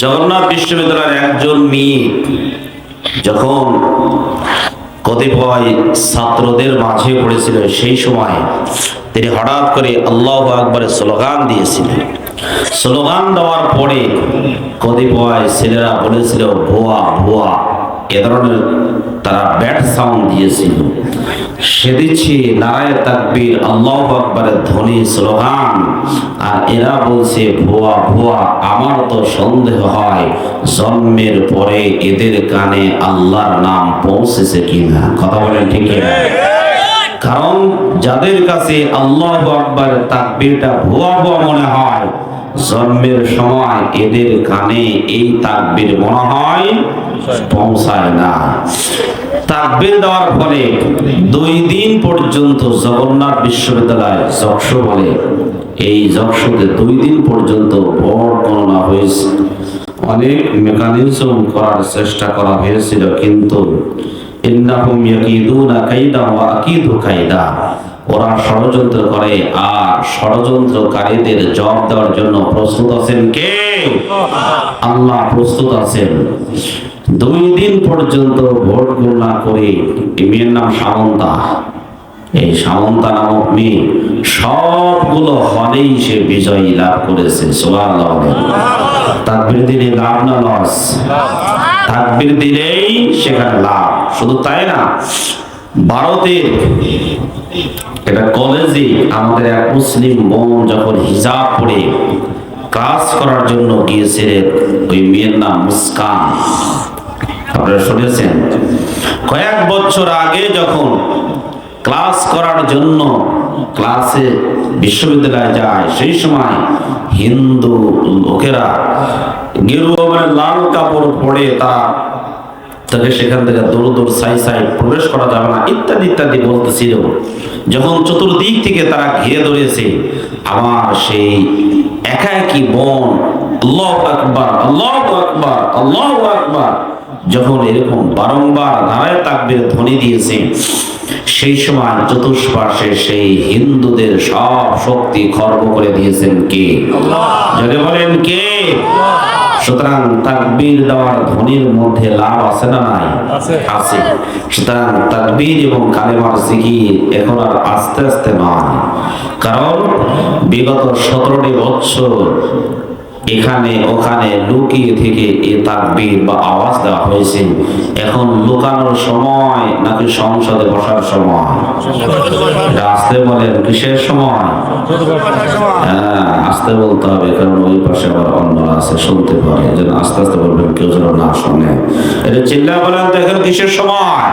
জগন্নাথ বিশ্ববিদ্যালয়ের একজন মেয়ে যখন কতিপয় ছাত্রদের মাঝে পড়েছিল, সেই সময় তিনি হঠাৎ করে আল্লাহু আকবারের স্লোগান দিয়েছিলেন। স্লোগান দেওয়ার পরে কতিপয় ছেলেরা বলেছিল ভুয়া ভুয়া, এ ধরনের তারা ব্যাড সাউন্ড দিয়েছিল। সে দিচ্ছে নারায়ে তাকবীর, আল্লাহু আকবারের ধ্বনি, স্লোগান, আর এরা বলছে ভুয়া ভুয়া। আমার তো সন্দেহ হয় জন্মের পরে এদের কানে আল্লাহর নাম পৌঁছেছে কিনা। কথা বলেন ঠিক কিনা? কারণ যাদের কাছে আল্লাহু আকবারের তাকবীরটা ভুয়া ভুয়া মনে হয়, জন্মের সময় এদের কানে এই তাকবীর মনে হয় পৌঁছায় না। তাকবীর দেওয়ার ফলে 2 দিন পর্যন্ত জগন্নাথ বিশ্ববিদ্যালয় জকসু বলে, এই জকসুতে 2 দিন পর্যন্ত ভোট গণনা হয়েছে। অনেক মেকানিজম করার চেষ্টা করা হয়েছিল, কিন্তু ইন্নাহুম ইয়াকিদুনা কাইদা ওয়া আকিদু কাইদা, ওরা ষড়যন্ত্র করে, আর ষড়যন্ত্রকারীদের জবাব দেওয়ার জন্য প্রস্তুত আছেন কে? আল্লাহ প্রস্তুত আছেন। 2 দিন পর্যন্ত ভোট গণনা করে মেয়ের নাম সামন্তা। এই সামন্তা নামক মেয়ে সবগুলো হলেই সে বিজয়ী লাভ করেছে। সুবহানাল্লাহ। তাকবীর দিলে লাভ না লস? তাকবীর দিলেই সেখানে লাভ। শুধু তাই না, ভারতের এটা কলেজে আমাদের এক মুসলিম বোন যখন হিজাব পরে ক্লাস করার জন্য গিয়েছিলেন, ওই মেয়ের নাম মুস্কান। আপনারা শুনেছেন, কয়েক বছর আগে যখন ক্লাস করার জন্য ক্লাসে বিশ্ববিদ্যালয়ে যায়, সেই সময় হিন্দু লোকেরা গেরুয়া মানে লাল কাপড় পরে তাকে সেখান থেকে দৌড় দৌড় সাই সাই প্রবেশ করা যাবে না ইত্যাদি ইত্যাদি বলতেছিল। যখন চতুর্দিক থেকে তারা ঘিরে ধরেছে, আমার সেই একাকী বোন আল্লাহু আকবার আল্লাহু আকবার আল্লাহু আকবার যখন এরকম বারংবার নারায়ে তাকবীর ধ্বনি দিয়েছে, সেই সময় চতুষ্পার্শ্বে সেই হিন্দুদের সব শক্তি খর্ব করে দিয়েছেন কে? আল্লাহ। যদি বলেন কে? সুতরাং তাকবীর দেওয়ার ধ্বনির মধ্যে লাভ আছে না নাই? আছে। সুতরাং তাকবীর এবং কালেমার জিকির এখন আর আস্তে আস্তে নয়, কারণ বিগত 17টি বছর এখানে ওখানে লুকিয়ে থেকে এ তাকবীর বা আওয়াজ দেওয়া হয়েছে। এখন লুকানোর সময় নাকি সংসদে বসার সময়? আস্তে বলেন, কিসের সময়? হ্যাঁ, আস্তে বলতে হবে, কারণ ওই পাশে আবার অন্যরা আছে, শুনতে পারে। যেন আস্তে আস্তে বলবেন, কেউ যেন না শোনে। এটা চিল্লা বলেন, দেখেন কিসের সময়?